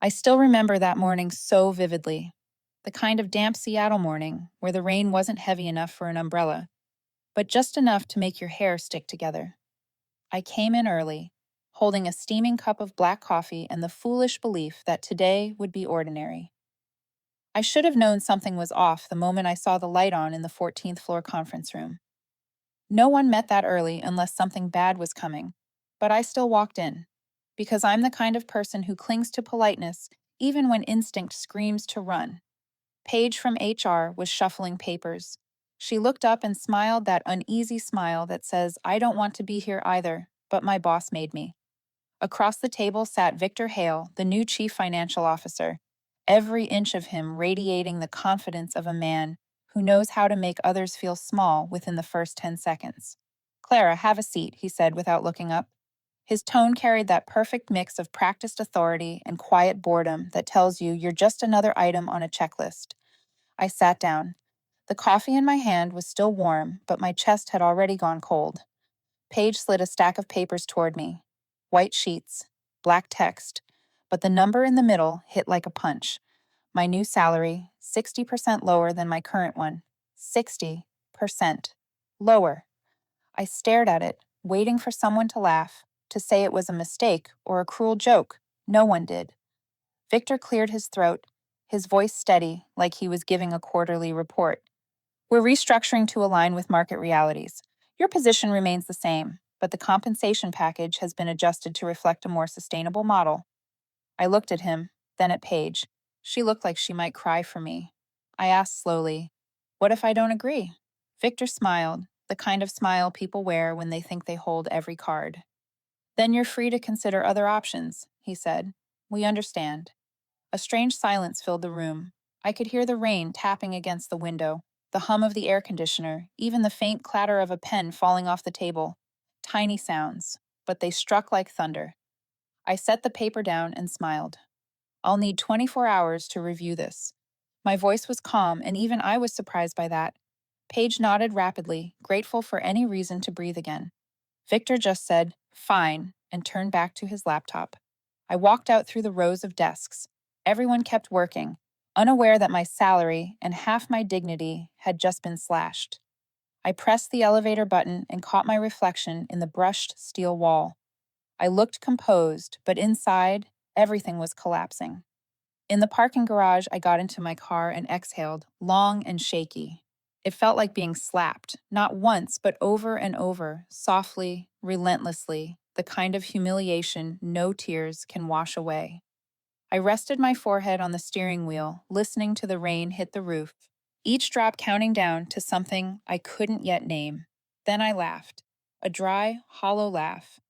I still remember that morning so vividly. The kind of damp Seattle morning where the rain wasn't heavy enough for an umbrella, but just enough to make your hair stick together. I came in early, holding a steaming cup of black coffee and the foolish belief that today would be ordinary. I should have known something was off the moment I saw the light on in the 14th floor conference room. No one met that early unless something bad was coming, but I still walked in, because I'm the kind of person who clings to politeness even when instinct screams to run. Paige from HR was shuffling papers. She looked up and smiled that uneasy smile that says, I don't want to be here either, but my boss made me. Across the table sat Victor Hale, the new chief financial officer, every inch of him radiating the confidence of a man who knows how to make others feel small within the first 10 seconds. Clara, have a seat, he said without looking up. His tone carried that perfect mix of practiced authority and quiet boredom that tells you you're just another item on a checklist. I sat down. The coffee in my hand was still warm, but my chest had already gone cold. Paige slid a stack of papers toward me. White sheets, black text, but the number in the middle hit like a punch. My new salary, 60% lower than my current one. 60% lower. I stared at it, waiting for someone to laugh, to say it was a mistake or a cruel joke. No one did. Victor cleared his throat, his voice steady, like he was giving a quarterly report. We're restructuring to align with market realities. Your position remains the same, but the compensation package has been adjusted to reflect a more sustainable model. I looked at him, then at Paige. She looked like she might cry for me. I asked slowly, what if I don't agree? Victor smiled, the kind of smile people wear when they think they hold every card. Then you're free to consider other options, he said. We understand. A strange silence filled the room. I could hear the rain tapping against the window, the hum of the air conditioner, even the faint clatter of a pen falling off the table. Tiny sounds, but they struck like thunder. I set the paper down and smiled. I'll need 24 hours to review this. My voice was calm, and even I was surprised by that. Paige nodded rapidly, grateful for any reason to breathe again. Victor just said, fine, and turned back to his laptop. I walked out through the rows of desks. Everyone kept working, unaware that my salary and half my dignity had just been slashed. I pressed the elevator button and caught my reflection in the brushed steel wall. I looked composed, but inside, everything was collapsing. In the parking garage, I got into my car and exhaled, long and shaky. It felt like being slapped, not once, but over and over, softly, relentlessly, the kind of humiliation no tears can wash away. I rested my forehead on the steering wheel, listening to the rain hit the roof, each drop counting down to something I couldn't yet name. Then I laughed, a dry, hollow laugh.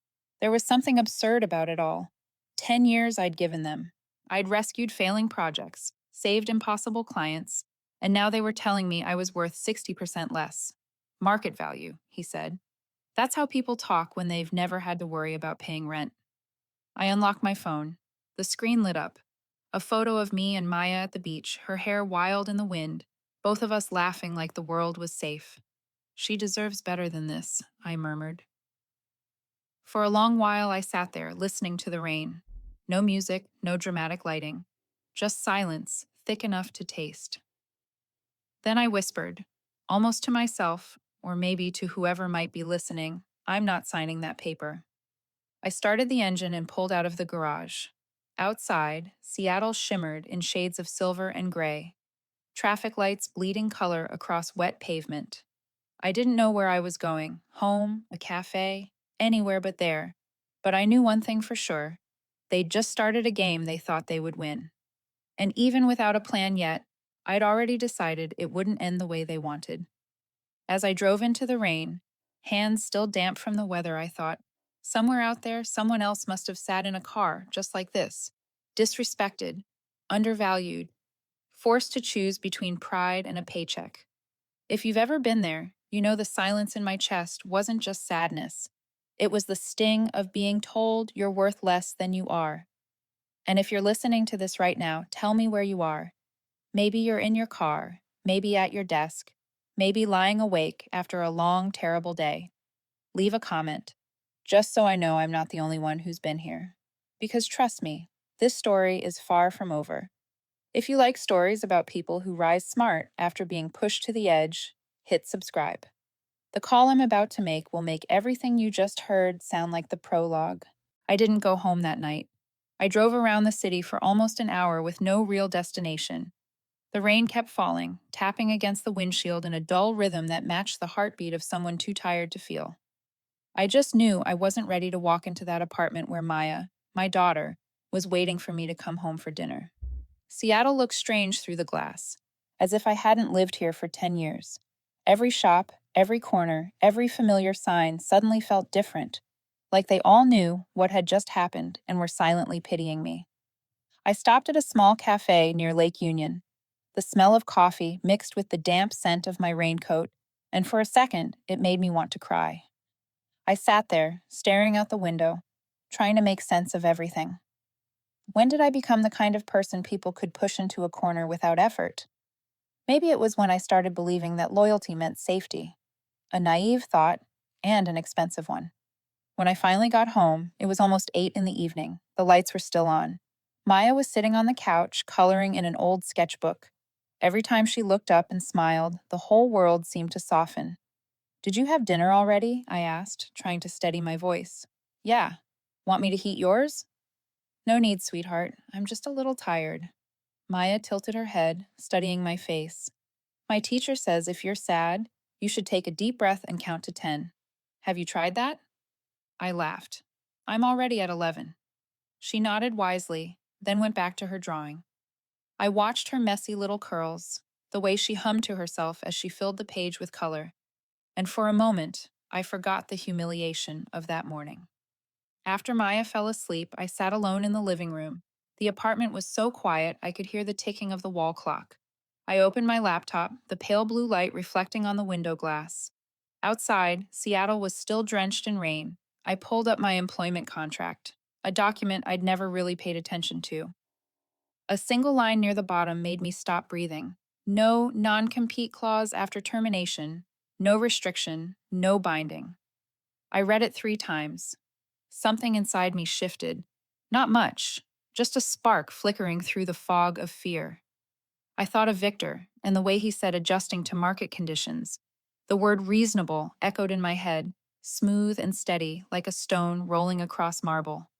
There was something absurd about it all. 10 years I'd given them. I'd rescued failing projects, saved impossible clients, and now they were telling me I was worth 60% less. Market value, he said. That's how people talk when they've never had to worry about paying rent. I unlocked my phone. The screen lit up. A photo of me and Maya at the beach, her hair wild in the wind, both of us laughing like the world was safe. She deserves better than this, I murmured. For a long while, I sat there, listening to the rain. No music, no dramatic lighting. Just silence, thick enough to taste. Then I whispered, almost to myself, or maybe to whoever might be listening, I'm not signing that paper. I started the engine and pulled out of the garage. Outside, Seattle shimmered in shades of silver and gray, traffic lights bleeding color across wet pavement. I didn't know where I was going, home, a cafe, anywhere but there. But I knew one thing for sure. They'd just started a game they thought they would win. And even without a plan yet, I'd already decided it wouldn't end the way they wanted. As I drove into the rain, hands still damp from the weather, I thought, somewhere out there, someone else must have sat in a car just like this, disrespected, undervalued, forced to choose between pride and a paycheck. If you've ever been there, you know the silence in my chest wasn't just sadness. It was the sting of being told you're worth less than you are. And if you're listening to this right now, tell me where you are. Maybe you're in your car, maybe at your desk, maybe lying awake after a long, terrible day. Leave a comment, just so I know I'm not the only one who's been here. Because trust me, this story is far from over. If you like stories about people who rise smart after being pushed to the edge, hit subscribe. The call I'm about to make will make everything you just heard sound like the prologue. I didn't go home that night. I drove around the city for almost an hour with no real destination. The rain kept falling, tapping against the windshield in a dull rhythm that matched the heartbeat of someone too tired to feel. I just knew I wasn't ready to walk into that apartment where Maya, my daughter, was waiting for me to come home for dinner. Seattle looked strange through the glass, as if I hadn't lived here for 10 years. Every shop, every corner, every familiar sign suddenly felt different, like they all knew what had just happened and were silently pitying me. I stopped at a small cafe near Lake Union. The smell of coffee mixed with the damp scent of my raincoat, and for a second, it made me want to cry. I sat there, staring out the window, trying to make sense of everything. When did I become the kind of person people could push into a corner without effort? Maybe it was when I started believing that loyalty meant safety. A naive thought, and an expensive one. When I finally got home, it was almost 8 in the evening. The lights were still on. Maya was sitting on the couch, coloring in an old sketchbook. Every time she looked up and smiled, the whole world seemed to soften. "Did you have dinner already?" I asked, trying to steady my voice. "Yeah. Want me to heat yours?" "No need, sweetheart. I'm just a little tired." Maya tilted her head, studying my face. "My teacher says if you're sad, you should take a deep breath and count to 10. Have you tried that?" I laughed. "I'm already at 11. She nodded wisely, then went back to her drawing. I watched her messy little curls, the way she hummed to herself as she filled the page with color, and for a moment, I forgot the humiliation of that morning. After Maya fell asleep, I sat alone in the living room. The apartment was so quiet I could hear the ticking of the wall clock. I opened my laptop, the pale blue light reflecting on the window glass. Outside, Seattle was still drenched in rain. I pulled up my employment contract, a document I'd never really paid attention to. A single line near the bottom made me stop breathing. No non-compete clause after termination, no restriction, no binding. I read it 3 times. Something inside me shifted. Not much, just a spark flickering through the fog of fear. I thought of Victor and the way he said adjusting to market conditions. The word reasonable echoed in my head, smooth and steady like a stone rolling across marble.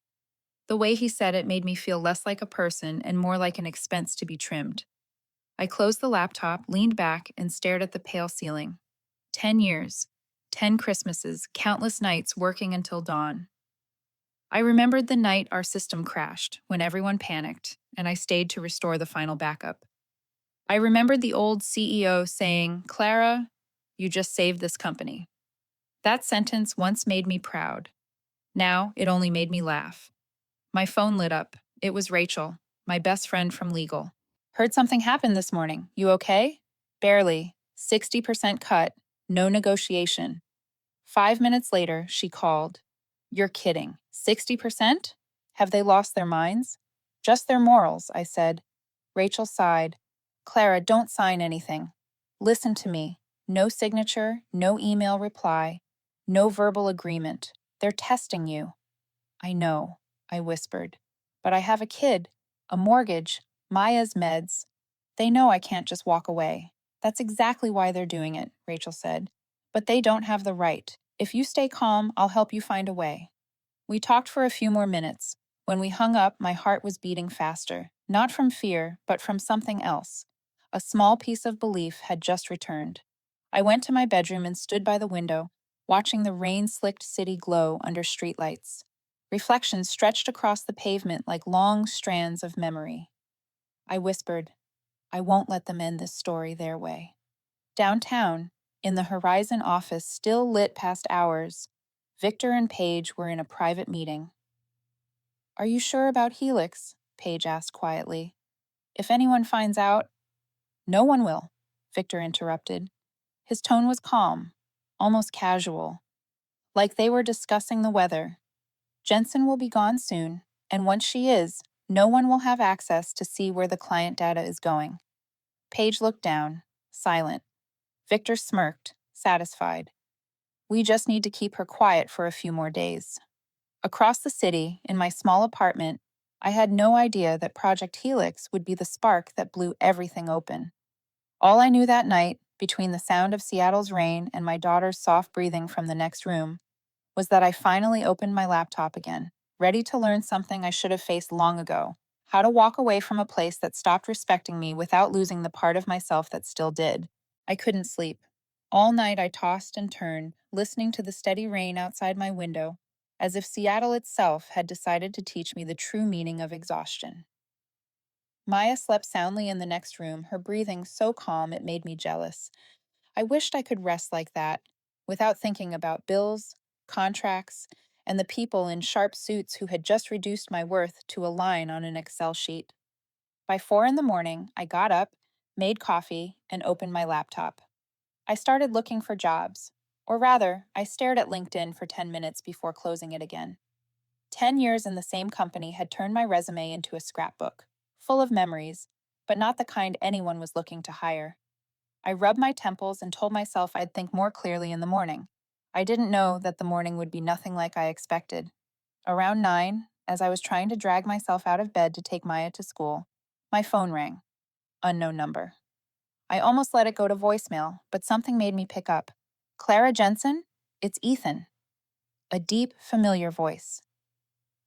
The way he said it made me feel less like a person and more like an expense to be trimmed. I closed the laptop, leaned back, and stared at the pale ceiling. 10 years, 10 Christmases, countless nights working until dawn. I remembered the night our system crashed, when everyone panicked, and I stayed to restore the final backup. I remembered the old CEO saying, "Clara, you just saved this company." That sentence once made me proud. Now it only made me laugh. My phone lit up. It was Rachel, my best friend from legal. "Heard something happened this morning. You okay?" "Barely. 60% cut. No negotiation." 5 minutes later, she called. "You're kidding. 60%? Have they lost their minds?" "Just their morals," I said. Rachel sighed. "Clara, don't sign anything. Listen to me. No signature, no email reply, no verbal agreement. They're testing you." "I know," I whispered. "But I have a kid, a mortgage, Maya's meds. They know I can't just walk away." "That's exactly why they're doing it," Rachel said. "But they don't have the right. If you stay calm, I'll help you find a way." We talked for a few more minutes. When we hung up, my heart was beating faster, not from fear, but from something else. A small piece of belief had just returned. I went to my bedroom and stood by the window, watching the rain-slicked city glow under streetlights. Reflections stretched across the pavement like long strands of memory. I whispered, "I won't let them end this story their way." Downtown, in the Horizon office still lit past hours, Victor and Paige were in a private meeting. "Are you sure about Helix?" Paige asked quietly. "If anyone finds out—" "No one will," Victor interrupted. His tone was calm, almost casual, like they were discussing the weather. "Jensen will be gone soon, and once she is, no one will have access to see where the client data is going." Paige looked down, silent. Victor smirked, satisfied. "We just need to keep her quiet for a few more days." Across the city, in my small apartment, I had no idea that Project Helix would be the spark that blew everything open. All I knew that night, between the sound of Seattle's rain and my daughter's soft breathing from the next room, was that I finally opened my laptop again, ready to learn something I should have faced long ago: how to walk away from a place that stopped respecting me without losing the part of myself that still did. I couldn't sleep. All night I tossed and turned, listening to the steady rain outside my window, as if Seattle itself had decided to teach me the true meaning of exhaustion. Maya slept soundly in the next room, her breathing so calm it made me jealous. I wished I could rest like that, without thinking about bills, contracts, and the people in sharp suits who had just reduced my worth to a line on an Excel sheet. By 4 in the morning, I got up, made coffee, and opened my laptop. I started looking for jobs. Or rather, I stared at LinkedIn for 10 minutes before closing it again. 10 years in the same company had turned my resume into a scrapbook, full of memories, but not the kind anyone was looking to hire. I rubbed my temples and told myself I'd think more clearly in the morning. I didn't know that the morning would be nothing like I expected. Around 9, as I was trying to drag myself out of bed to take Maya to school, my phone rang. Unknown number. I almost let it go to voicemail, but something made me pick up. Clara Jensen? It's Ethan. A deep, familiar voice.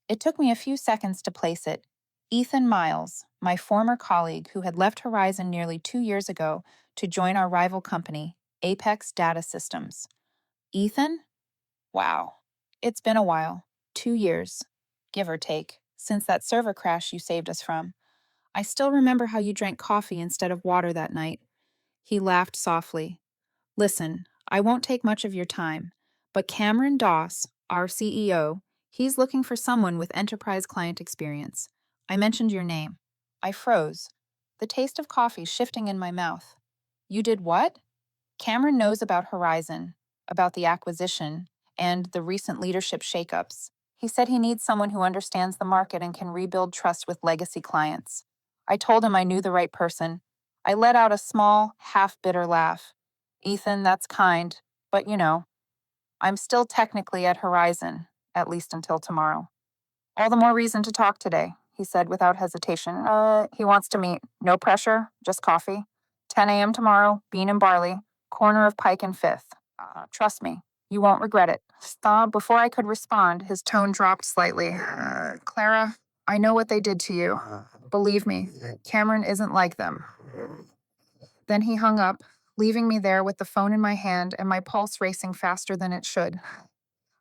It took me a few seconds to place it. Ethan Miles, my former colleague who had left Horizon nearly 2 years ago to join our rival company, Apex Data Systems. Ethan? Wow. It's been a while. 2 years, give or take, since that server crash you saved us from. I still remember how you drank coffee instead of water that night. He laughed softly. Listen, I won't take much of your time, but Cameron Doss, our CEO, he's looking for someone with enterprise client experience. I mentioned your name. I froze, the taste of coffee shifting in my mouth. You did what? Cameron knows about Horizon, about the acquisition, and the recent leadership shakeups. He said he needs someone who understands the market and can rebuild trust with legacy clients. I told him I knew the right person. I let out a small, half-bitter laugh. Ethan, that's kind, but I'm still technically at Horizon, at least until tomorrow. All the more reason to talk today, he said without hesitation. He wants to meet. No pressure, just coffee. 10 a.m. tomorrow, bean and barley, corner of Pike and Fifth. Trust me, you won't regret it. Before I could respond, his tone dropped slightly. Clara, I know what they did to you. Believe me, Cameron isn't like them. Then he hung up, leaving me there with the phone in my hand and my pulse racing faster than it should.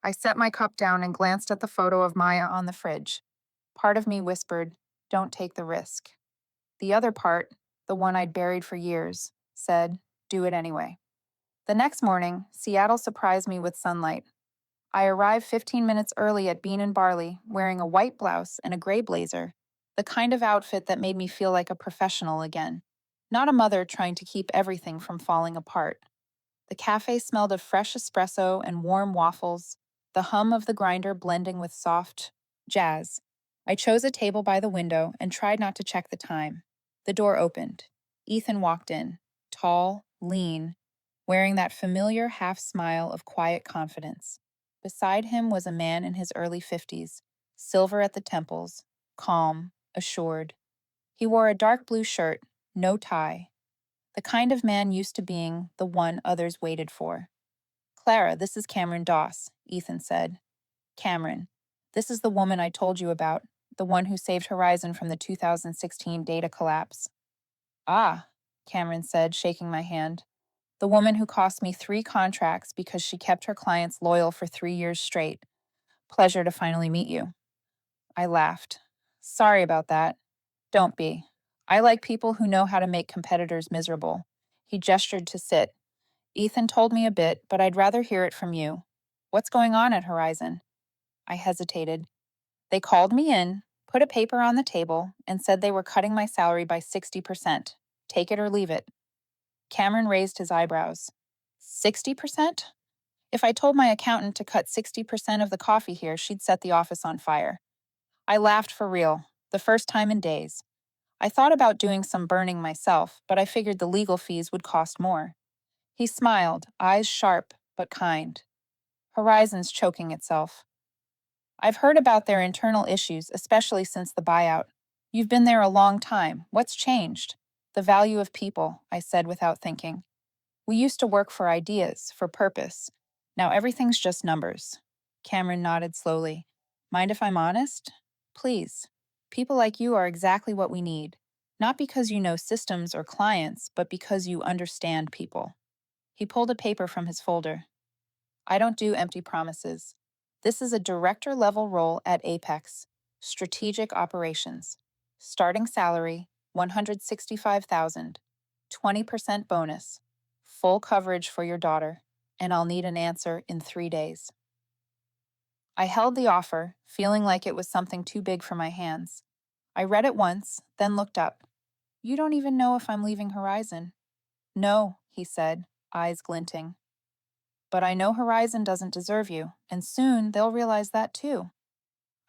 I set my cup down and glanced at the photo of Maya on the fridge. Part of me whispered, "Don't take the risk." The other part, the one I'd buried for years, said, "Do it anyway." The next morning, Seattle surprised me with sunlight. I arrived 15 minutes early at Bean and Barley, wearing a white blouse and a gray blazer, the kind of outfit that made me feel like a professional again, not a mother trying to keep everything from falling apart. The cafe smelled of fresh espresso and warm waffles, the hum of the grinder blending with soft jazz. I chose a table by the window and tried not to check the time. The door opened. Ethan walked in, tall, lean, wearing that familiar half smile of quiet confidence. Beside him was a man in his early 50s, silver at the temples, calm, assured. He wore a dark blue shirt, no tie, the kind of man used to being the one others waited for. Clara, this is Cameron Doss, Ethan said. Cameron, this is the woman I told you about, the one who saved Horizon from the 2016 data collapse. Ah, Cameron said, shaking my hand. The woman who cost me 3 contracts because she kept her clients loyal for 3 years straight. Pleasure to finally meet you. I laughed. Sorry about that. Don't be. I like people who know how to make competitors miserable. He gestured to sit. Ethan told me a bit, but I'd rather hear it from you. What's going on at Horizon? I hesitated. They called me in, put a paper on the table, and said they were cutting my salary by 60%. Take it or leave it. Cameron raised his eyebrows. 60%? If I told my accountant to cut 60% of the coffee here, she'd set the office on fire. I laughed for real, the first time in days. I thought about doing some burning myself, but I figured the legal fees would cost more. He smiled, eyes sharp but kind. Horizon's choking itself. I've heard about their internal issues, especially since the buyout. You've been there a long time. What's changed? The value of people, I said without thinking. We used to work for ideas, for purpose. Now everything's just numbers. Cameron nodded slowly. Mind if I'm honest? Please. People like you are exactly what we need. Not because you know systems or clients, but because you understand people. He pulled a paper from his folder. I don't do empty promises. This is a director level role at Apex, strategic operations. Starting salary 165,000, 20% bonus, full coverage for your daughter, and I'll need an answer in 3 days. I held the offer, feeling like it was something too big for my hands. I read it once, then looked up. You don't even know if I'm leaving Horizon. No, he said, eyes glinting. But I know Horizon doesn't deserve you, and soon they'll realize that too.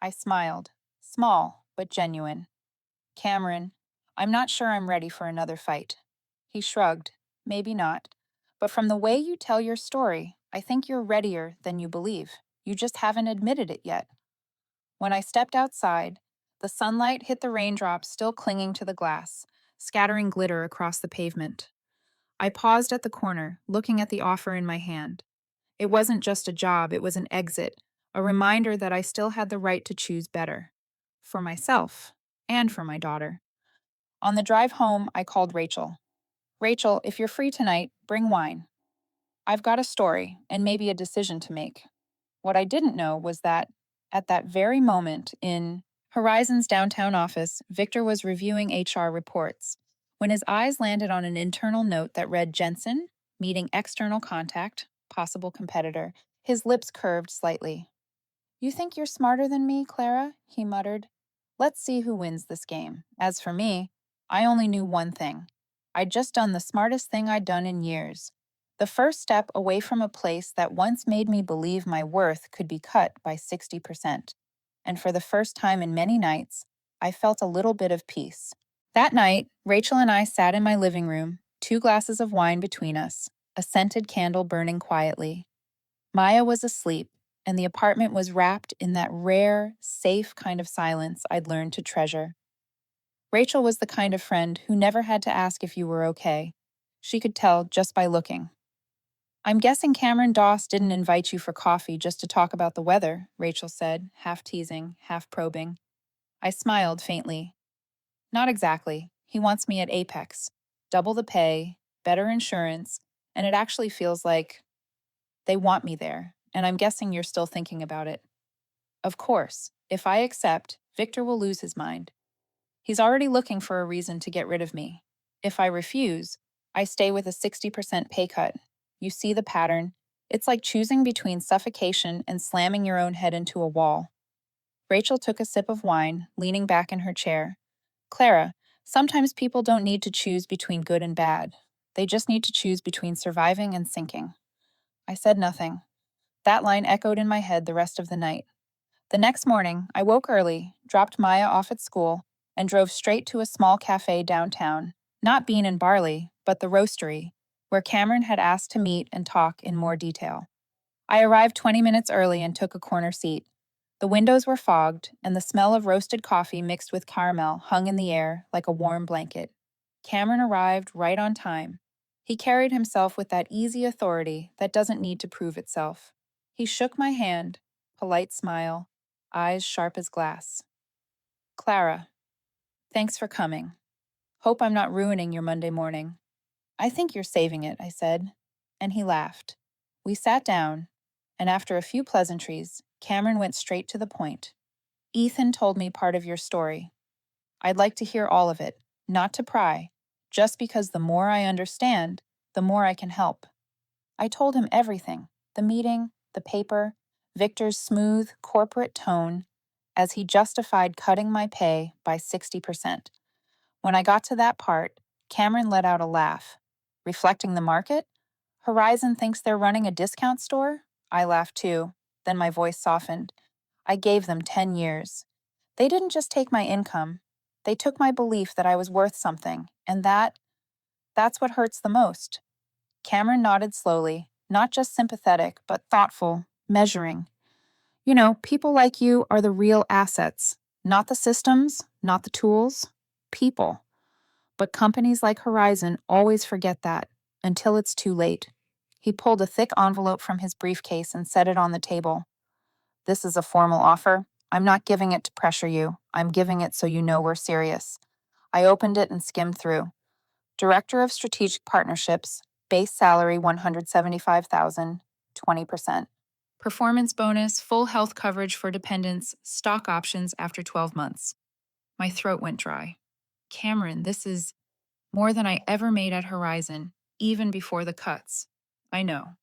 I smiled, small but genuine. Cameron, I'm not sure I'm ready for another fight. He shrugged, maybe not. But from the way you tell your story, I think you're readier than you believe. You just haven't admitted it yet. When I stepped outside, the sunlight hit the raindrops still clinging to the glass, scattering glitter across the pavement. I paused at the corner, looking at the offer in my hand. It wasn't just a job, it was an exit, a reminder that I still had the right to choose better. For myself, and for my daughter. On the drive home, I called Rachel. Rachel, if you're free tonight, bring wine. I've got a story, and maybe a decision to make. What I didn't know was that, at that very moment in Horizon's downtown office, Victor was reviewing HR reports. When his eyes landed on an internal note that read Jensen, meeting external contact, possible competitor, his lips curved slightly. You think you're smarter than me, Clara? He muttered. Let's see who wins this game. As for me, I only knew one thing. I'd just done the smartest thing I'd done in years. The first step away from a place that once made me believe my worth could be cut by 60%. And for the first time in many nights, I felt a little bit of peace. That night, Rachel and I sat in my living room, 2 glasses of wine between us, a scented candle burning quietly. Maya was asleep, and the apartment was wrapped in that rare, safe kind of silence I'd learned to treasure. Rachel was the kind of friend who never had to ask if you were okay. She could tell just by looking. I'm guessing Cameron Doss didn't invite you for coffee just to talk about the weather, Rachel said, half teasing, half probing. I smiled faintly. Not exactly. He wants me at Apex. Double the pay, better insurance, and it actually feels like they want me there, and I'm guessing you're still thinking about it. Of course, if I accept, Victor will lose his mind. He's already looking for a reason to get rid of me. If I refuse, I stay with a 60% pay cut. You see the pattern. It's like choosing between suffocation and slamming your own head into a wall. Rachel took a sip of wine, leaning back in her chair. Clara, sometimes people don't need to choose between good and bad. They just need to choose between surviving and sinking. I said nothing. That line echoed in my head the rest of the night. The next morning, I woke early, dropped Maya off at school, and drove straight to a small cafe downtown, not Bean and Barley, but the Roastery, where Cameron had asked to meet and talk in more detail. I arrived 20 minutes early and took a corner seat. The windows were fogged, and the smell of roasted coffee mixed with caramel hung in the air like a warm blanket. Cameron arrived right on time. He carried himself with that easy authority that doesn't need to prove itself. He shook my hand, polite smile, eyes sharp as glass. Clara, thanks for coming. Hope I'm not ruining your Monday morning. I think you're saving it, I said. And he laughed. We sat down, and after a few pleasantries, Cameron went straight to the point. Ethan told me part of your story. I'd like to hear all of it, not to pry, just because the more I understand, the more I can help. I told him everything, the meeting, the paper, Victor's smooth, corporate tone, as he justified cutting my pay by 60%. When I got to that part, Cameron let out a laugh. Reflecting the market? Horizon thinks they're running a discount store? I laughed too. Then my voice softened. I gave them 10 years. They didn't just take my income. They took my belief that I was worth something, and that's what hurts the most. Cameron nodded slowly, not just sympathetic, but thoughtful, measuring. People like you are the real assets, not the systems, not the tools, people. But companies like Horizon always forget that until it's too late. He pulled a thick envelope from his briefcase and set it on the table. This is a formal offer. I'm not giving it to pressure you. I'm giving it so you know we're serious. I opened it and skimmed through. Director of Strategic Partnerships, base salary 175,000, 20%. Performance bonus, full health coverage for dependents, stock options after 12 months. My throat went dry. Cameron, this is more than I ever made at Horizon, even before the cuts. I know.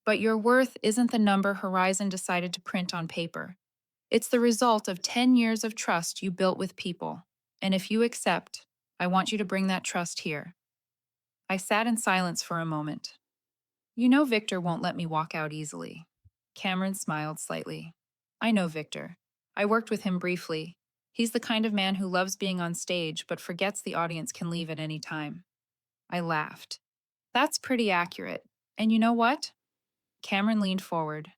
But your worth isn't the number Horizon decided to print on paper. It's the result of 10 years of trust you built with people. And if you accept, I want you to bring that trust here. I sat in silence for a moment. You know Victor won't let me walk out easily. Cameron smiled slightly. I know Victor. I worked with him briefly. He's the kind of man who loves being on stage but forgets the audience can leave at any time. I laughed. That's pretty accurate. And you know what? Cameron leaned forward.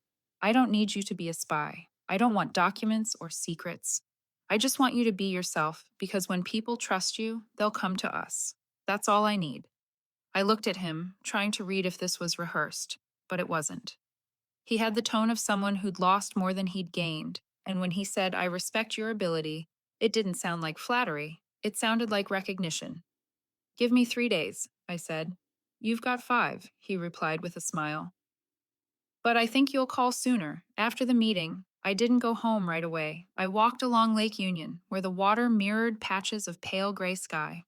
I don't need you to be a spy. I don't want documents or secrets. I just want you to be yourself because when people trust you, they'll come to us. That's all I need. I looked at him, trying to read if this was rehearsed, but it wasn't. He had the tone of someone who'd lost more than he'd gained, and when he said, I respect your ability, it didn't sound like flattery. It sounded like recognition. Give me 3 days, I said. You've got 5, he replied with a smile. But I think you'll call sooner. After the meeting, I didn't go home right away. I walked along Lake Union, where the water mirrored patches of pale gray sky.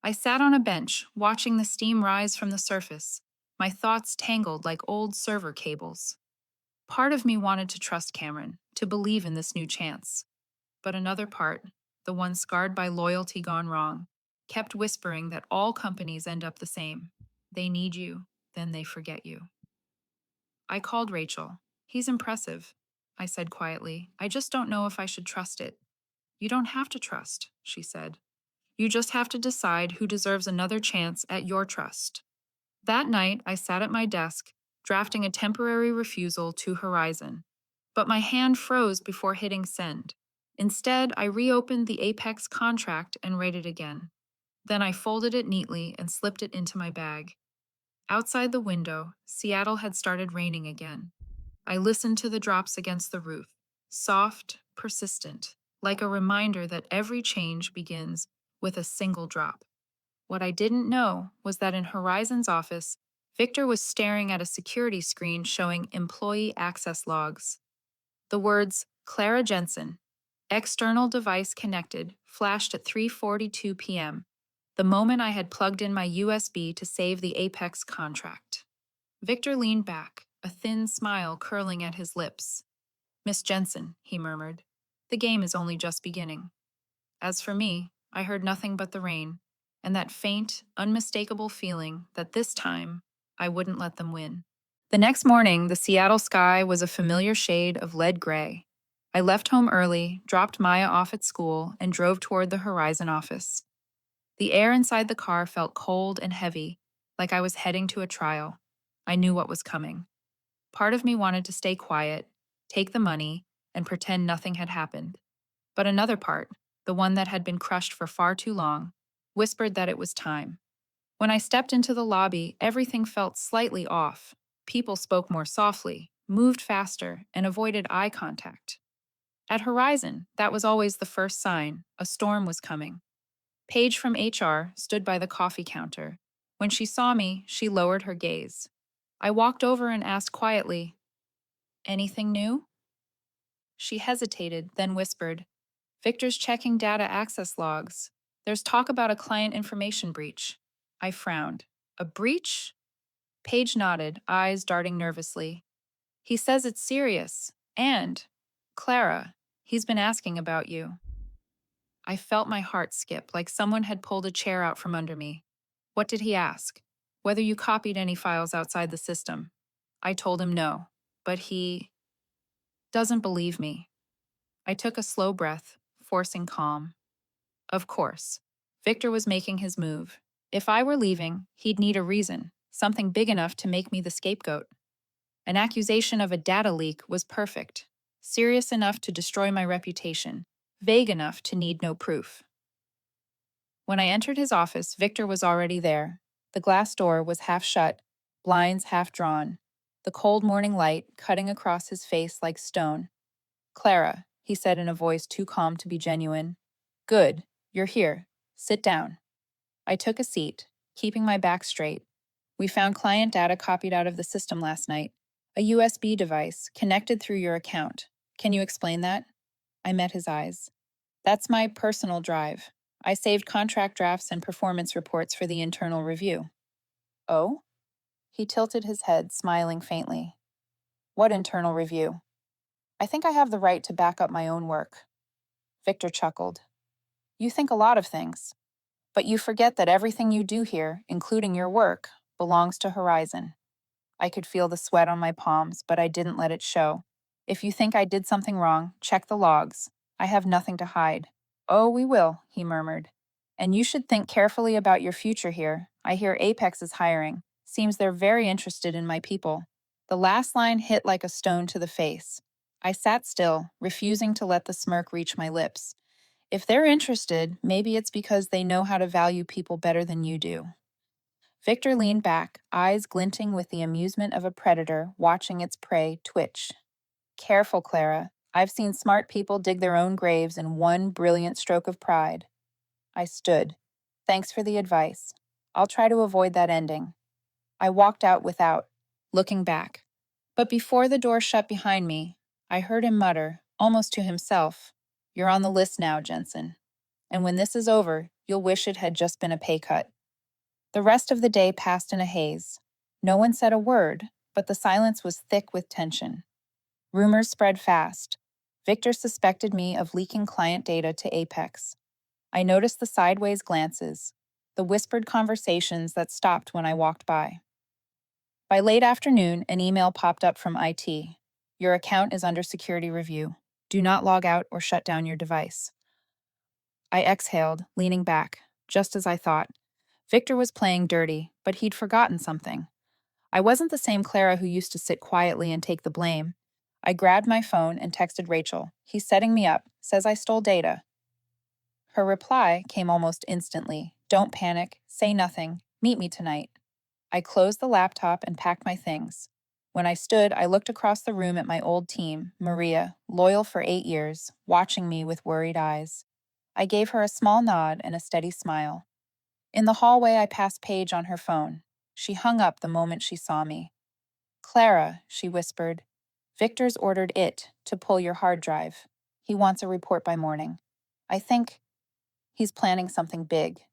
I sat on a bench, watching the steam rise from the surface, my thoughts tangled like old server cables. Part of me wanted to trust Cameron, to believe in this new chance. But another part, the one scarred by loyalty gone wrong, kept whispering that all companies end up the same. They need you, then they forget you. I called Rachel. He's impressive, I said quietly. I just don't know if I should trust it. You don't have to trust, she said. You just have to decide who deserves another chance at your trust. That night, I sat at my desk, drafting a temporary refusal to Horizon. But my hand froze before hitting send. Instead, I reopened the Apex contract and read it again. Then I folded it neatly and slipped it into my bag. Outside the window, Seattle had started raining again. I listened to the drops against the roof, soft, persistent, like a reminder that every change begins with a single drop. What I didn't know was that in Horizon's office, Victor was staring at a security screen showing employee access logs. The words Clara Jensen, external device connected, flashed at 3:42 p.m., the moment I had plugged in my USB to save the Apex contract. Victor leaned back, a thin smile curling at his lips. Miss Jensen, he murmured, the game is only just beginning. As for me, I heard nothing but the rain, and that faint, unmistakable feeling that this time I wouldn't let them win. The next morning, the Seattle sky was a familiar shade of lead gray. I left home early, dropped Maya off at school, and drove toward the Horizon office. The air inside the car felt cold and heavy, like I was heading to a trial. I knew what was coming. Part of me wanted to stay quiet, take the money, and pretend nothing had happened. But another part, the one that had been crushed for far too long, whispered that it was time. When I stepped into the lobby, everything felt slightly off. People spoke more softly, moved faster, and avoided eye contact. At Horizon, that was always the first sign a storm was coming. Paige from HR stood by the coffee counter. When she saw me, she lowered her gaze. I walked over and asked quietly, anything new? She hesitated, then whispered, Victor's checking data access logs. There's talk about a client information breach. I frowned. A breach? Paige nodded, eyes darting nervously. He says it's serious. And, Clara, he's been asking about you. I felt my heart skip, like someone had pulled a chair out from under me. What did he ask? Whether you copied any files outside the system. I told him no, but he doesn't believe me. I took a slow breath, forcing calm. Of course. Victor was making his move. If I were leaving, he'd need a reason, something big enough to make me the scapegoat. An accusation of a data leak was perfect. serious enough to destroy my reputation, vague enough to need no proof. When I entered his office, Victor was already there. The glass door was half shut, blinds half drawn, the cold morning light cutting across his face like stone. "Clara," he said in a voice too calm to be genuine. "Good, you're here. Sit down." I took a seat, keeping my back straight. "We found client data copied out of the system last night. A USB device connected through your account. Can you explain that?" I met his eyes. "That's my personal drive. I saved contract drafts and performance reports for the internal review." "Oh?" He tilted his head, smiling faintly. "What internal review?" "I think I have the right to back up my own work." Victor chuckled. "You think a lot of things, but you forget that everything you do here, including your work, belongs to Horizon." I could feel the sweat on my palms, but I didn't let it show. "If you think I did something wrong, check the logs. I have nothing to hide." "Oh, we will," he murmured. "And you should think carefully about your future here. I hear Apex is hiring. Seems they're very interested in my people." The last line hit like a stone to the face. I sat still, refusing to let the smirk reach my lips. If they're interested, maybe it's because they know how to value people better than you do. Victor leaned back, eyes glinting with the amusement of a predator watching its prey twitch. "Careful, Clara. I've seen smart people dig their own graves in one brilliant stroke of pride." I stood. "Thanks for the advice. I'll try to avoid that ending." I walked out without looking back. But before the door shut behind me, I heard him mutter, almost to himself, "You're on the list now, Jensen. And when this is over, you'll wish it had just been a pay cut." The rest of the day passed in a haze. No one said a word, but the silence was thick with tension. Rumors spread fast. Victor suspected me of leaking client data to Apex. I noticed the sideways glances, the whispered conversations that stopped when I walked by. By late afternoon, an email popped up from IT. "Your account is under security review. Do not log out or shut down your device." I exhaled, leaning back, just as I thought. Victor was playing dirty, but he'd forgotten something. I wasn't the same Clara who used to sit quietly and take the blame. I grabbed my phone and texted Rachel. "He's setting me up, says I stole data." Her reply came almost instantly. "Don't panic, say nothing, meet me tonight." I closed the laptop and packed my things. When I stood, I looked across the room at my old team, Maria, loyal for 8 years, watching me with worried eyes. I gave her a small nod and a steady smile. In the hallway, I passed Paige on her phone. She hung up the moment she saw me. "Clara," she whispered, "Victor's ordered it to pull your hard drive. He wants a report by morning. I think he's planning something big."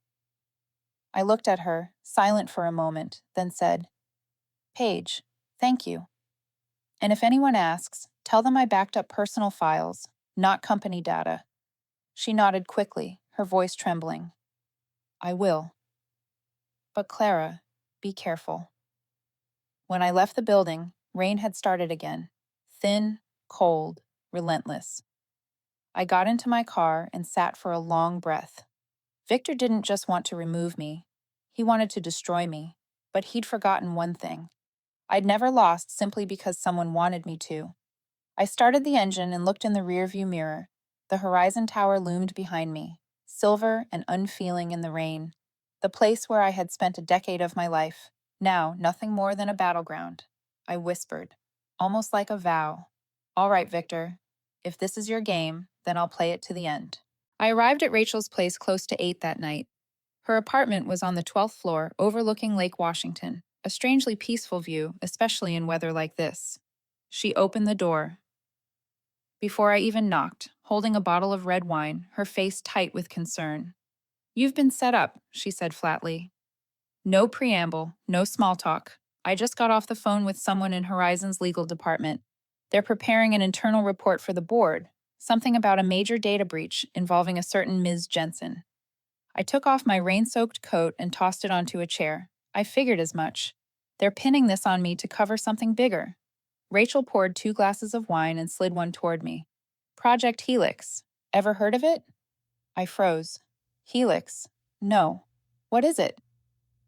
I looked at her, silent for a moment, then said, "Paige, thank you. And if anyone asks, tell them I backed up personal files, not company data." She nodded quickly, her voice trembling. "I will. But Clara, be careful." When I left the building, rain had started again. Thin, cold, relentless. I got into my car and sat for a long breath. Victor didn't just want to remove me. He wanted to destroy me. But he'd forgotten one thing. I'd never lost simply because someone wanted me to. I started the engine and looked in the rearview mirror. The Horizon Tower loomed behind me, silver and unfeeling in the rain. The place where I had spent a decade of my life, now nothing more than a battleground. I whispered, almost like a vow, "All right, Victor. If this is your game, then I'll play it to the end." I arrived at Rachel's place close to 8 that night. Her apartment was on the 12th floor, overlooking Lake Washington, a strangely peaceful view, especially in weather like this. She opened the door. Before I even knocked, holding a bottle of red wine, her face tight with concern. "You've been set up," she said flatly. No preamble, no small talk. I just got off the phone with someone in Horizon's legal department. They're preparing an internal report for the board, something about a major data breach involving a certain Ms. Jensen. I took off my rain-soaked coat and tossed it onto a chair. I figured as much. They're pinning this on me to cover something bigger. Rachel poured 2 glasses of wine and slid one toward me. "Project Helix. Ever heard of it?" I froze. "Helix? No. What is it?"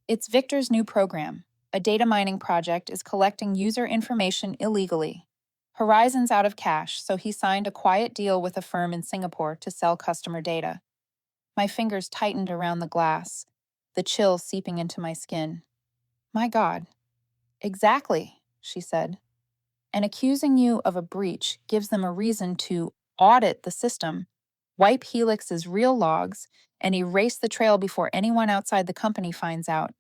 "It's Victor's new program. A data mining project is collecting user information illegally." Horizon's out of cash, so he signed a quiet deal with a firm in Singapore to sell customer data. My fingers tightened around the glass, the chill seeping into my skin. My God. Exactly, she said. And accusing you of a breach gives them a reason to audit the system, wipe Helix's real logs, and erase the trail before anyone outside the company finds out.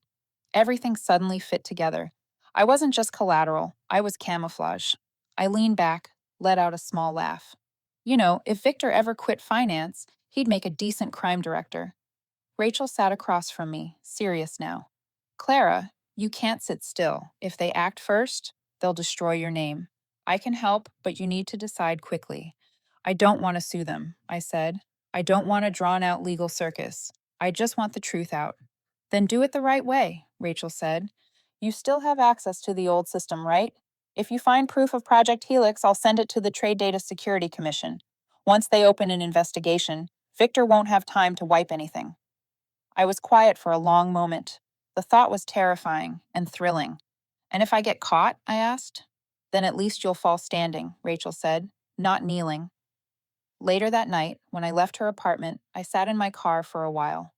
Everything suddenly fit together. I wasn't just collateral, I was camouflage. I leaned back, let out a small laugh. You know, if Victor ever quit finance, he'd make a decent crime director. Rachel sat across from me, serious now. Clara, you can't sit still. If they act first, they'll destroy your name. I can help, but you need to decide quickly. I don't want to sue them, I said. I don't want a drawn out legal circus. I just want the truth out. Then do it the right way, Rachel said. You still have access to the old system, right? If you find proof of Project Helix, I'll send it to the Trade Data Security Commission. Once they open an investigation, Victor won't have time to wipe anything. I was quiet for a long moment. The thought was terrifying and thrilling. And if I get caught, I asked. Then at least you'll fall standing, Rachel said, not kneeling. Later that night, when I left her apartment, I sat in my car for a while.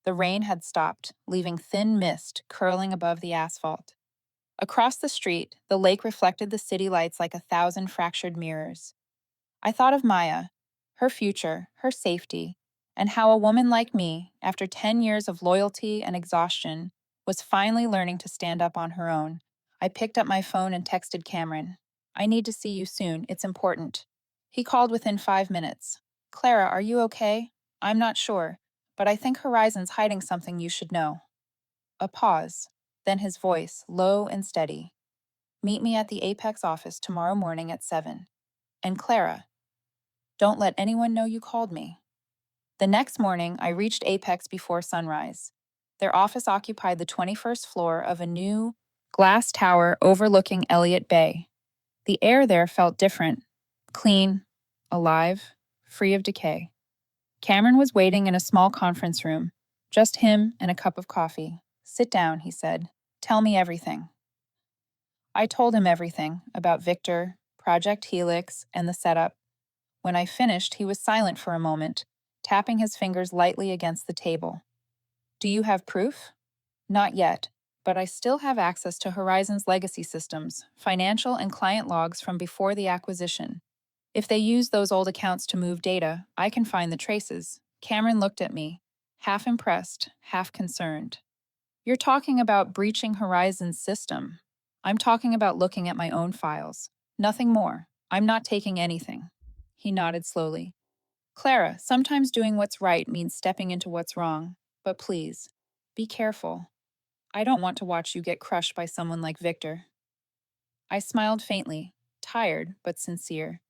The rain had stopped, leaving thin mist curling above the asphalt. Across the street, the lake reflected the city lights like 1,000 fractured mirrors. I thought of Maya, her future, her safety, and how a woman like me, after 10 years of loyalty and exhaustion, was finally learning to stand up on her own. I picked up my phone and texted Cameron. I need to see you soon. It's important. He called within 5 minutes. Clara, are you okay? I'm not sure, but I think Horizon's hiding something you should know. A pause, then his voice, low and steady. Meet me at the Apex office tomorrow morning at 7. And Clara, don't let anyone know you called me. The next morning, I reached Apex before sunrise. Their office occupied the 21st floor of a new glass tower overlooking Elliott Bay. The air there felt different, clean, alive, free of decay. Cameron was waiting in a small conference room, just him and a cup of coffee. Sit down, he said. Tell me everything. I told him everything about Victor, Project Helix, and the setup. When I finished, he was silent for a moment, tapping his fingers lightly against the table. Do you have proof? Not yet, but I still have access to Horizon's legacy systems, financial and client logs from before the acquisition. If they use those old accounts to move data, I can find the traces. Cameron looked at me, half impressed, half concerned. You're talking about breaching Horizon's system. I'm talking about looking at my own files. Nothing more. I'm not taking anything. He nodded slowly. Clara, sometimes doing what's right means stepping into what's wrong. But please, be careful. I don't want to watch you get crushed by someone like Victor. I smiled faintly, tired but sincere.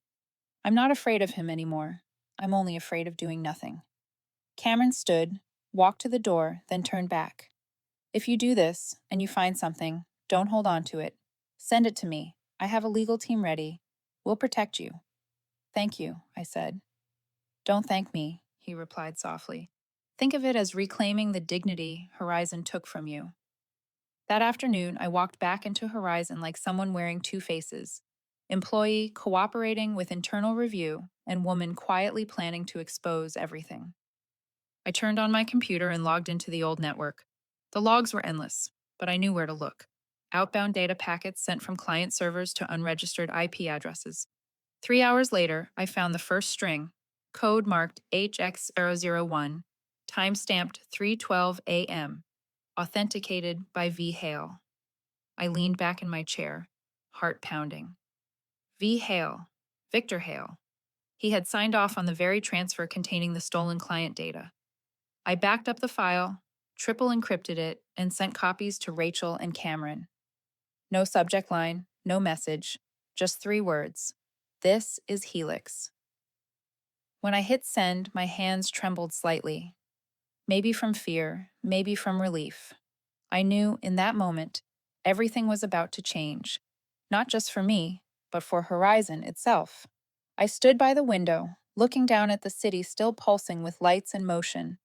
I'm not afraid of him anymore. I'm only afraid of doing nothing. Cameron stood, walked to the door, then turned back. If you do this, and you find something, don't hold on to it. Send it to me. I have a legal team ready. We'll protect you. Thank you, I said. Don't thank me, he replied softly. Think of it as reclaiming the dignity Horizon took from you. That afternoon, I walked back into Horizon like someone wearing two faces. Employee cooperating with internal review, and woman quietly planning to expose everything. I turned on my computer and logged into the old network. The logs were endless, but I knew where to look. Outbound data packets sent from client servers to unregistered IP addresses. 3 hours later, I found the first string, code marked HX001, time-stamped 3:12 a.m., authenticated by V. Hale. I leaned back in my chair, heart pounding. V. Hale, Victor Hale. He had signed off on the very transfer containing the stolen client data. I backed up the file, triple encrypted it, and sent copies to Rachel and Cameron. No subject line, no message, just 3 words. This is Helix. When I hit send, my hands trembled slightly. Maybe from fear, maybe from relief. I knew, in that moment, everything was about to change. Not just for me, but for Horizon itself. I stood by the window, looking down at the city still pulsing with lights and motion.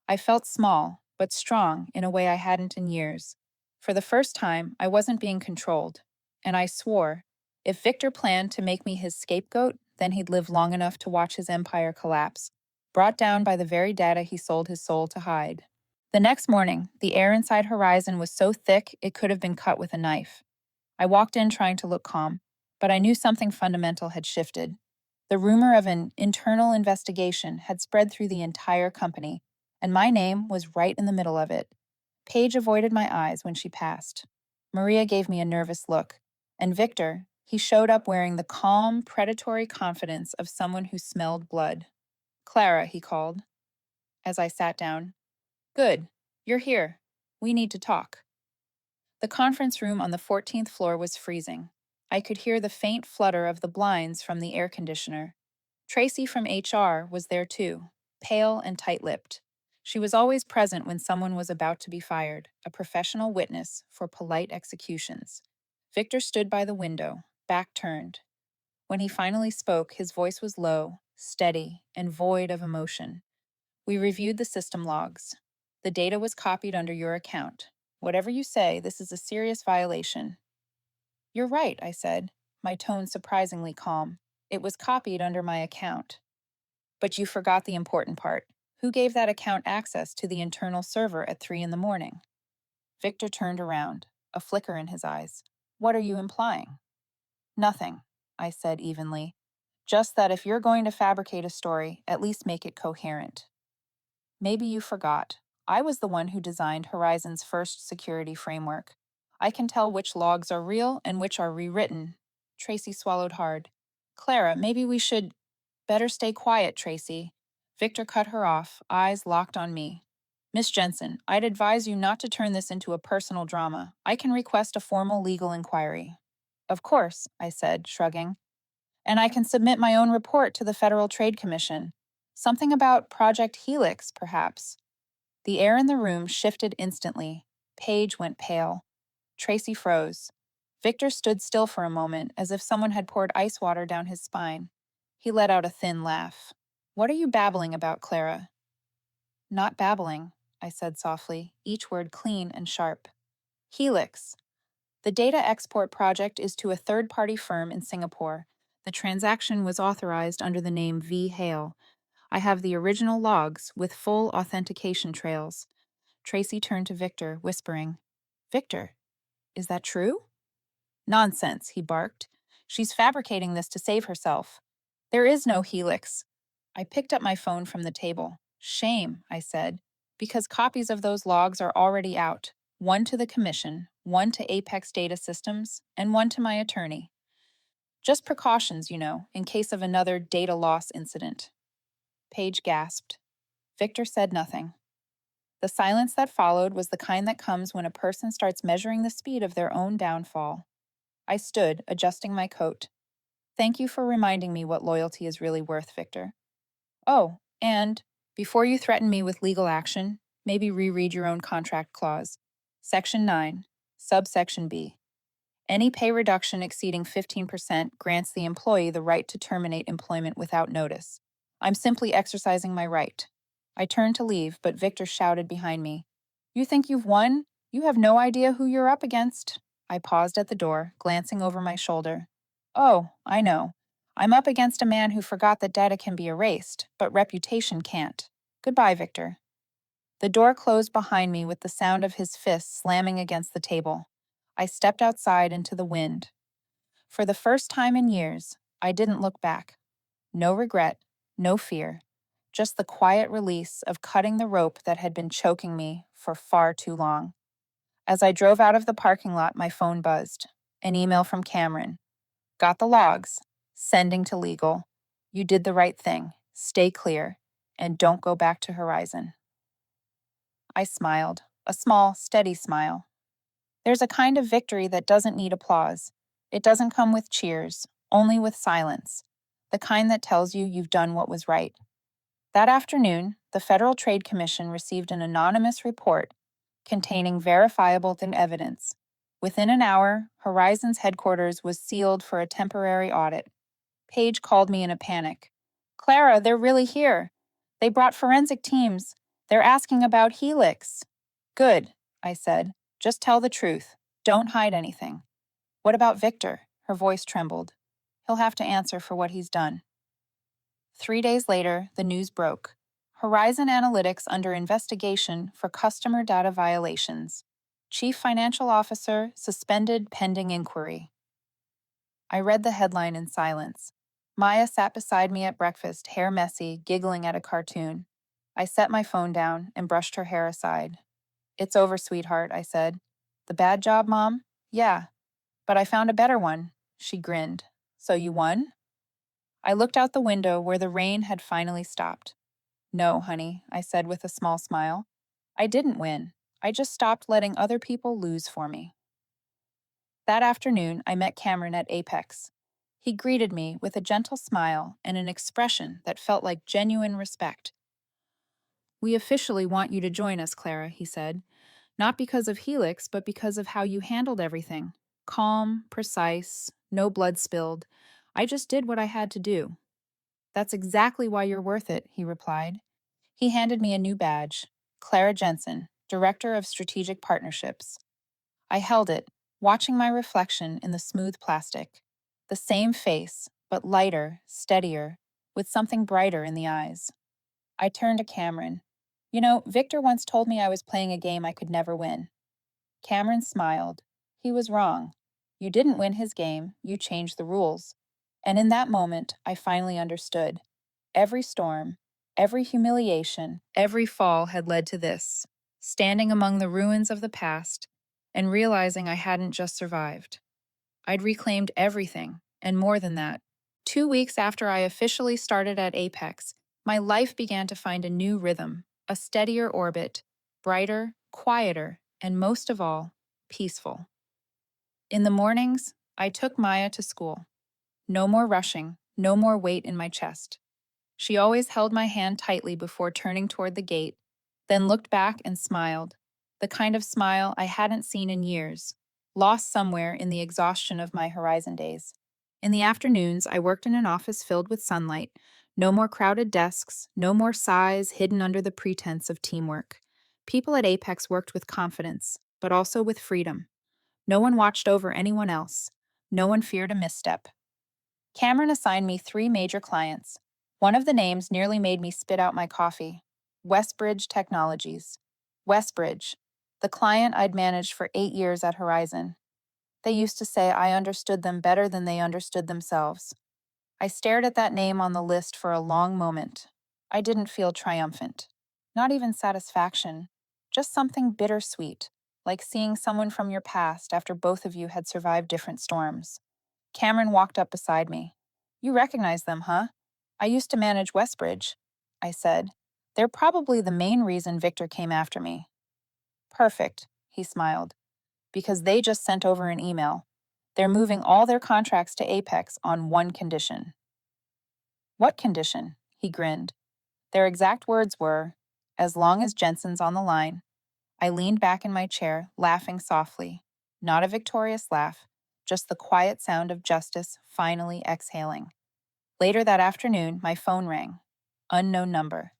I felt small, but strong in a way I hadn't in years. For the first time, I wasn't being controlled. And I swore, If Victor planned to make me his scapegoat, then he'd live long enough to watch his empire collapse, brought down by the very data he sold his soul to hide. The next morning, the air inside Horizon was so thick it could have been cut with a knife. I walked in trying to look calm, but I knew something fundamental had shifted. The rumor of an internal investigation had spread through the entire company, and my name was right in the middle of it. Paige avoided my eyes when she passed. Maria gave me a nervous look, and Victor, he showed up wearing the calm, predatory confidence of someone who smelled blood. Clara, he called, as I sat down. Good, you're here. We need to talk. The conference room on the 14th floor was freezing. I could hear the faint flutter of the blinds from the air conditioner. Tracy from HR was there too, pale and tight-lipped. She was always present when someone was about to be fired, a professional witness for polite executions. Victor stood by the window, back turned. When he finally spoke, his voice was low, steady, and void of emotion. We reviewed the system logs. The data was copied under your account. Whatever you say, this is a serious violation. You're right, I said, my tone surprisingly calm. It was copied under my account. But you forgot the important part. Who gave that account access to the internal server at 3 in the morning? Victor turned around, a flicker in his eyes. What are you implying? Nothing, I said evenly. Just that if you're going to fabricate a story, at least make it coherent. Maybe you forgot. I was the one who designed Horizon's first security framework. I can tell which logs are real and which are rewritten. Tracy swallowed hard. Clara, maybe we should... Better stay quiet, Tracy. Victor cut her off, eyes locked on me. Miss Jensen, I'd advise you not to turn this into a personal drama. I can request a formal legal inquiry. Of course, I said, shrugging. And I can submit my own report to the Federal Trade Commission. Something about Project Helix, perhaps. The air in the room shifted instantly. Paige went pale. Tracy froze. Victor stood still for a moment, as if someone had poured ice water down his spine. He let out a thin laugh. What are you babbling about, Clara? Not babbling, I said softly, each word clean and sharp. Helix. The data export project is to a third-party firm in Singapore. The transaction was authorized under the name V. Hale. I have the original logs with full authentication trails. Tracy turned to Victor, whispering, Victor, is that true? Nonsense, he barked. She's fabricating this to save herself. There is no Helix. I picked up my phone from the table. Shame, I said, because copies of those logs are already out. One to the Commission, one to Apex Data Systems, and one to my attorney. Just precautions, in case of another data loss incident. Paige gasped. Victor said nothing. The silence that followed was the kind that comes when a person starts measuring the speed of their own downfall. I stood, adjusting my coat. Thank you for reminding me what loyalty is really worth, Victor. Oh, and before you threaten me with legal action, maybe reread your own contract clause. Section 9, subsection B. Any pay reduction exceeding 15% grants the employee the right to terminate employment without notice. I'm simply exercising my right. I turned to leave, but Victor shouted behind me. You think you've won? You have no idea who you're up against. I paused at the door, glancing over my shoulder. Oh, I know. I'm up against a man who forgot that data can be erased, but reputation can't. Goodbye, Victor. The door closed behind me with the sound of his fists slamming against the table. I stepped outside into the wind. For the first time in years, I didn't look back. No regret, no fear, just the quiet release of cutting the rope that had been choking me for far too long. As I drove out of the parking lot, my phone buzzed. An email from Cameron. Got the logs. Sending to legal. You did the right thing. Stay clear. And don't go back to Horizon. I smiled, a small, steady smile. There's a kind of victory that doesn't need applause. It doesn't come with cheers, only with silence. The kind that tells you you've done what was right. That afternoon, the Federal Trade Commission received an anonymous report containing verifiable evidence. Within an hour, Horizon's headquarters was sealed for a temporary audit. Paige called me in a panic. Clara, they're really here. They brought forensic teams. They're asking about Helix. Good, I said. Just tell the truth. Don't hide anything. What about Victor? Her voice trembled. He'll have to answer for what he's done. 3 days later, the news broke. Horizon Analytics under investigation for customer data violations. Chief Financial Officer suspended pending inquiry. I read the headline in silence. Maya sat beside me at breakfast, hair messy, giggling at a cartoon. I set my phone down and brushed her hair aside. "It's over, sweetheart," I said. "The bad job, Mom?" "Yeah, but I found a better one." She grinned. "So you won?" I looked out the window where the rain had finally stopped. "No, honey," I said with a small smile. "I didn't win. I just stopped letting other people lose for me." That afternoon, I met Cameron at Apex. He greeted me with a gentle smile and an expression that felt like genuine respect. "We officially want you to join us, Clara," he said. "Not because of Helix, but because of how you handled everything. Calm, precise, no blood spilled. I just did what I had to do." "That's exactly why you're worth it," he replied. He handed me a new badge, Clara Jensen, Director of Strategic Partnerships. I held it, watching my reflection in the smooth plastic. The same face, but lighter, steadier, with something brighter in the eyes. I turned to Cameron. "You know, Victor once told me I was playing a game I could never win." Cameron smiled. He was wrong. You didn't win his game, you changed the rules. And in that moment, I finally understood. Every storm, every humiliation, every fall had led to this, standing among the ruins of the past and realizing I hadn't just survived. I'd reclaimed everything, and more than that. 2 weeks after I officially started at Apex, my life began to find a new rhythm, a steadier orbit, brighter, quieter, and most of all, peaceful. In the mornings, I took Maya to school. No more rushing, no more weight in my chest. She always held my hand tightly before turning toward the gate, then looked back and smiled, the kind of smile I hadn't seen in years, lost somewhere in the exhaustion of my Horizon days. In the afternoons, I worked in an office filled with sunlight. No more crowded desks, no more sighs hidden under the pretense of teamwork. People at Apex worked with confidence, but also with freedom. No one watched over anyone else. No one feared a misstep. Cameron assigned me 3 major clients. One of the names nearly made me spit out my coffee. Westbridge Technologies. Westbridge, the client I'd managed for 8 years at Horizon. They used to say I understood them better than they understood themselves. I stared at that name on the list for a long moment. I didn't feel triumphant. Not even satisfaction. Just something bittersweet, like seeing someone from your past after both of you had survived different storms. Cameron walked up beside me. "You recognize them, huh?" "I used to manage Westbridge," I said. "They're probably the main reason Victor came after me." "Perfect," he smiled, "because they just sent over an email. They're moving all their contracts to Apex on one condition." "What condition?" He grinned. Their exact words were, "As long as Jensen's on the line." I leaned back in my chair, laughing softly. Not a victorious laugh, just the quiet sound of justice finally exhaling. Later that afternoon, my phone rang. Unknown number.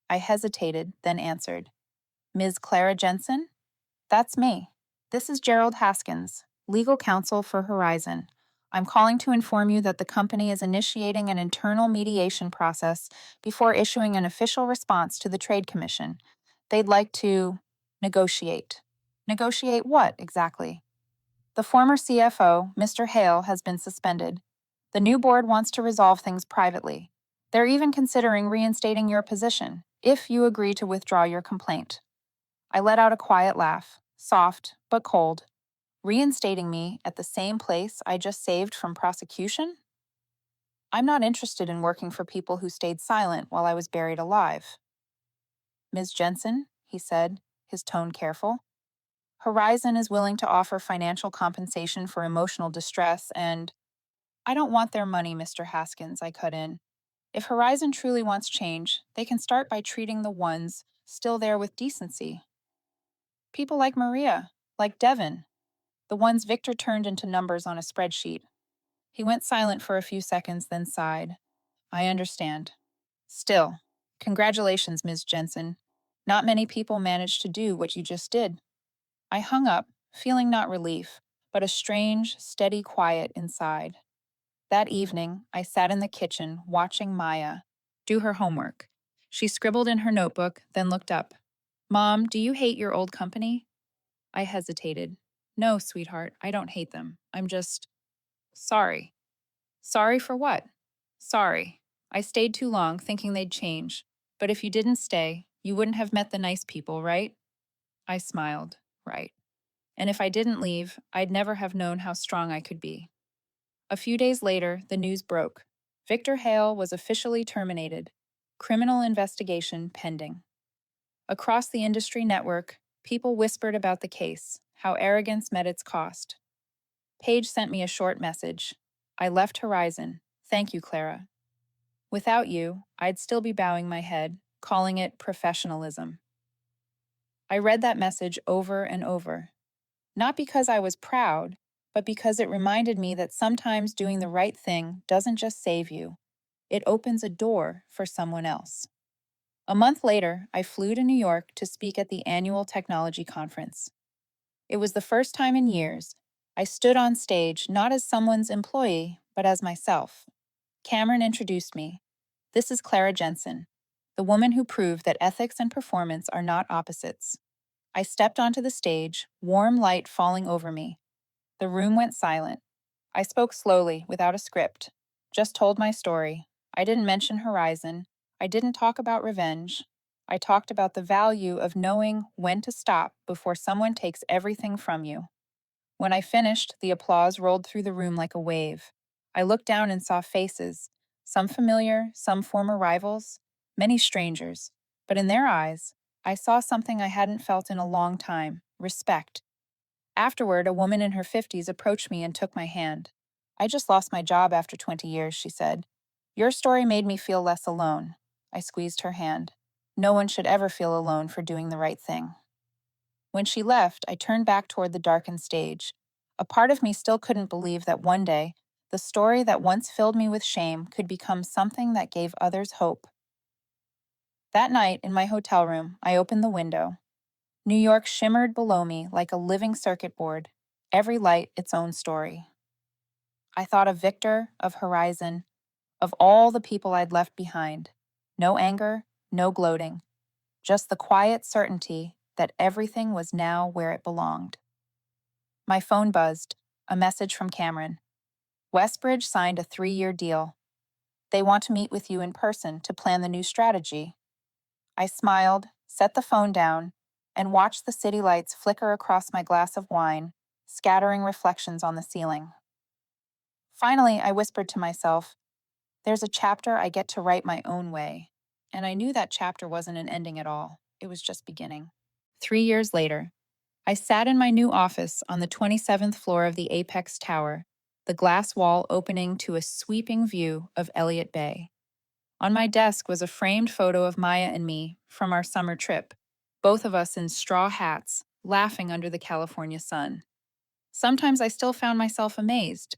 I hesitated, then answered. "Ms. Clara Jensen?" "That's me. This is Gerald Haskins, legal counsel for Horizon. I'm calling to inform you that the company is initiating an internal mediation process before issuing an official response to the Trade Commission. They'd like to negotiate." "Negotiate what, exactly?" "The former CFO, Mr. Hale, has been suspended. The new board wants to resolve things privately. They're even considering reinstating your position, if you agree to withdraw your complaint." I let out a quiet laugh, soft but cold. Reinstating me at the same place I just saved from prosecution? I'm not interested in working for people who stayed silent while I was buried alive. "Ms. Jensen," he said, his tone careful, "Horizon is willing to offer financial compensation for emotional distress and—" "I don't want their money, Mr. Haskins," I cut in. "If Horizon truly wants change, they can start by treating the ones still there with decency. People like Maria, like Devin, the ones Victor turned into numbers on a spreadsheet." He went silent for a few seconds, then sighed. "I understand. Still, congratulations, Ms. Jensen. Not many people manage to do what you just did." I hung up, feeling not relief, but a strange, steady quiet inside. That evening, I sat in the kitchen watching Maya do her homework. She scribbled in her notebook, then looked up. Mom, do you hate your old company? I hesitated. No, sweetheart, I don't hate them. I'm just sorry. Sorry for what? Sorry. I stayed too long thinking they'd change. But if you didn't stay, you wouldn't have met the nice people, right? I smiled. Right. And if I didn't leave, I'd never have known how strong I could be. A few days later, the news broke. Victor Hale was officially terminated. Criminal investigation pending. Across the industry network, people whispered about the case, how arrogance met its cost. Paige sent me a short message. I left Horizon. Thank you, Clara. Without you, I'd still be bowing my head, calling it professionalism. I read that message over and over. Not because I was proud, but because it reminded me that sometimes doing the right thing doesn't just save you, it opens a door for someone else. A month later, I flew to New York to speak at the annual technology conference. It was the first time in years I stood on stage not as someone's employee, but as myself. Cameron introduced me. This is Clara Jensen, the woman who proved that ethics and performance are not opposites. I stepped onto the stage, warm light falling over me. The room went silent. I spoke slowly, without a script. Just told my story. I didn't mention Horizon. I didn't talk about revenge. I talked about the value of knowing when to stop before someone takes everything from you. When I finished, the applause rolled through the room like a wave. I looked down and saw faces, some familiar, some former rivals, many strangers. But in their eyes, I saw something I hadn't felt in a long time: respect. Afterward, a woman in her 50s approached me and took my hand. I just lost my job after 20 years, she said. Your story made me feel less alone. I squeezed her hand. No one should ever feel alone for doing the right thing. When she left, I turned back toward the darkened stage. A part of me still couldn't believe that one day, the story that once filled me with shame could become something that gave others hope. That night, in my hotel room, I opened the window. New York shimmered below me like a living circuit board, every light its own story. I thought of Victor, of Horizon, of all the people I'd left behind. No anger, no gloating, just the quiet certainty that everything was now where it belonged. My phone buzzed, a message from Cameron. Westbridge signed a 3-year deal. They want to meet with you in person to plan the new strategy. I smiled, set the phone down, and watched the city lights flicker across my glass of wine, scattering reflections on the ceiling. Finally, I whispered to myself, there's a chapter I get to write my own way. And I knew that chapter wasn't an ending at all. It was just beginning. 3 years later, I sat in my new office on the 27th floor of the Apex Tower, the glass wall opening to a sweeping view of Elliott Bay. On my desk was a framed photo of Maya and me from our summer trip, both of us in straw hats, laughing under the California sun. Sometimes I still found myself amazed,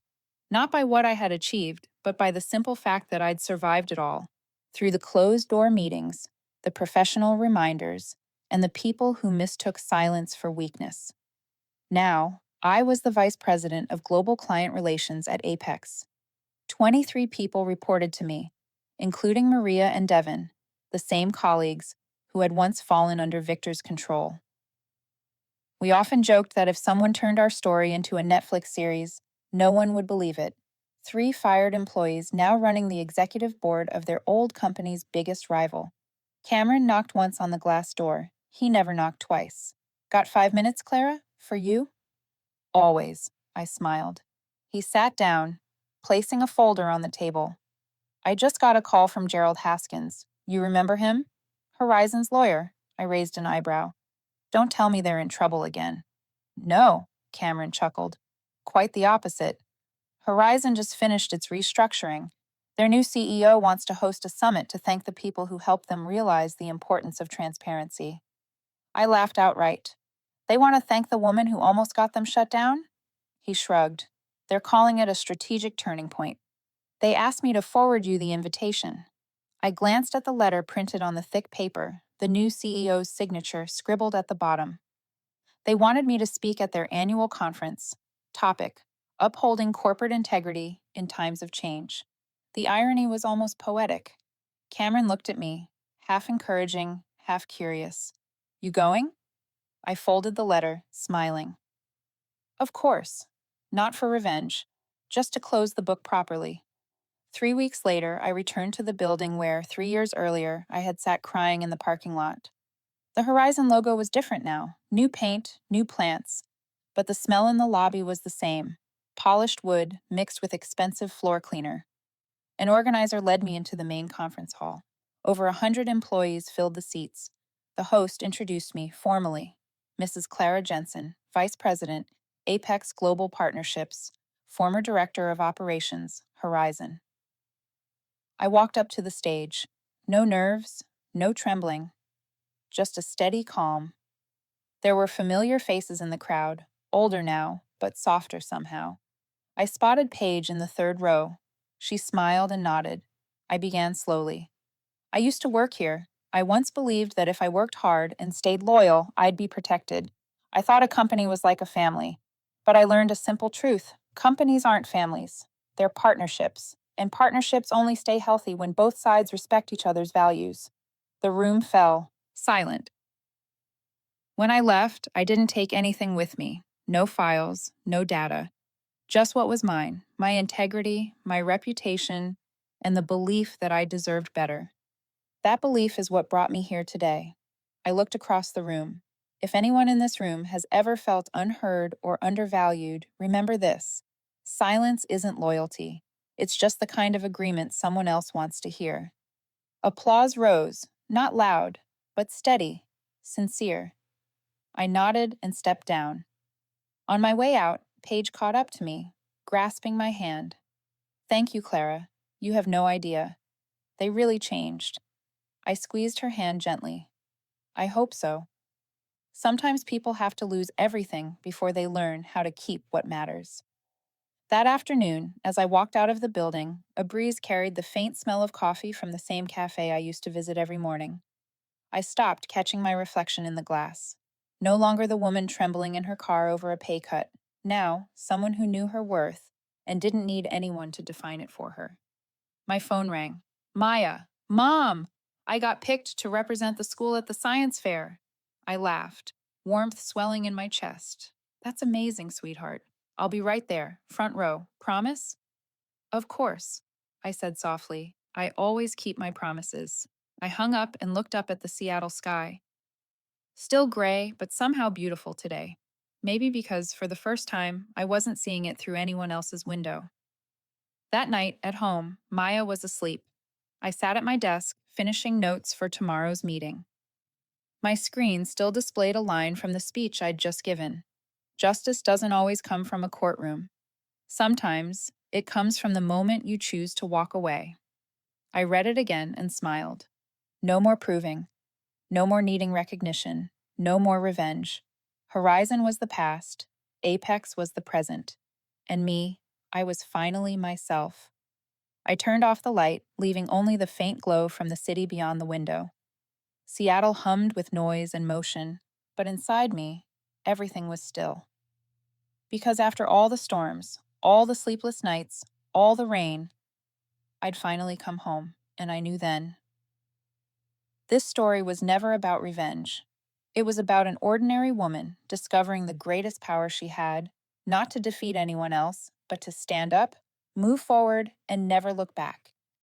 not by what I had achieved, but by the simple fact that I'd survived it all, through the closed-door meetings, the professional reminders, and the people who mistook silence for weakness. Now, I was the vice president of global client relations at Apex. 23 people reported to me, including Maria and Devin, the same colleagues who had once fallen under Victor's control. We often joked that if someone turned our story into a Netflix series, no one would believe it. 3 fired employees now running the executive board of their old company's biggest rival. Cameron knocked once on the glass door. He never knocked twice. Got 5 minutes, Clara? For you? Always, I smiled. He sat down, placing a folder on the table. I just got a call from Gerald Haskins. You remember him? Horizon's lawyer. I raised an eyebrow. Don't tell me they're in trouble again. No, Cameron chuckled. Quite the opposite. Horizon just finished its restructuring. Their new CEO wants to host a summit to thank the people who helped them realize the importance of transparency. I laughed outright. They want to thank the woman who almost got them shut down? He shrugged. They're calling it a strategic turning point. They asked me to forward you the invitation. I glanced at the letter printed on the thick paper, the new CEO's signature scribbled at the bottom. They wanted me to speak at their annual conference. Topic: Upholding corporate integrity in times of change. The irony was almost poetic. Cameron looked at me, half encouraging, half curious. You going? I folded the letter, smiling. Of course. Not for revenge, just to close the book properly. 3 weeks later, I returned to the building where, 3 years earlier, I had sat crying in the parking lot. The Horizon logo was different now, new paint, new plants, but the smell in the lobby was the same, polished wood mixed with expensive floor cleaner. An organizer led me into the main conference hall. Over 100 employees filled the seats. The host introduced me formally, Mrs. Clara Jensen, Vice President, Apex Global Partnerships, former Director of Operations, Horizon. I walked up to the stage. No nerves, no trembling, just a steady calm. There were familiar faces in the crowd, older now, but softer somehow. I spotted Paige in the third row. She smiled and nodded. I began slowly. I used to work here. I once believed that if I worked hard and stayed loyal, I'd be protected. I thought a company was like a family. But I learned a simple truth. Companies aren't families. They're partnerships. And partnerships only stay healthy when both sides respect each other's values. The room fell, silent. When I left, I didn't take anything with me. No files, no data. Just what was mine, my integrity, my reputation, and the belief that I deserved better. That belief is what brought me here today. I looked across the room. If anyone in this room has ever felt unheard or undervalued, remember this. Silence isn't loyalty. It's just the kind of agreement someone else wants to hear. Applause rose, not loud, but steady, sincere. I nodded and stepped down. On my way out, Paige caught up to me, grasping my hand. Thank you, Clara. You have no idea. They really changed. I squeezed her hand gently. I hope so. Sometimes people have to lose everything before they learn how to keep what matters. That afternoon, as I walked out of the building, a breeze carried the faint smell of coffee from the same cafe I used to visit every morning. I stopped, catching my reflection in the glass. No longer the woman trembling in her car over a pay cut. Now, someone who knew her worth and didn't need anyone to define it for her. My phone rang. Maya, Mom! I got picked to represent the school at the science fair. I laughed, warmth swelling in my chest. That's amazing, sweetheart. I'll be right there, front row. Promise? Of course, I said softly. I always keep my promises. I hung up and looked up at the Seattle sky. Still gray, but somehow beautiful today. Maybe because, for the first time, I wasn't seeing it through anyone else's window. That night, at home, Maya was asleep. I sat at my desk, finishing notes for tomorrow's meeting. My screen still displayed a line from the speech I'd just given. Justice doesn't always come from a courtroom. Sometimes, it comes from the moment you choose to walk away. I read it again and smiled. No more proving. No more needing recognition. No more revenge. Horizon was the past. Apex was the present. And me, I was finally myself. I turned off the light, leaving only the faint glow from the city beyond the window. Seattle hummed with noise and motion, but inside me, everything was still. Because after all the storms, all the sleepless nights, all the rain, I'd finally come home, and I knew then. This story was never about revenge. It was about an ordinary woman discovering the greatest power she had, not to defeat anyone else, but to stand up, move forward, and never look back.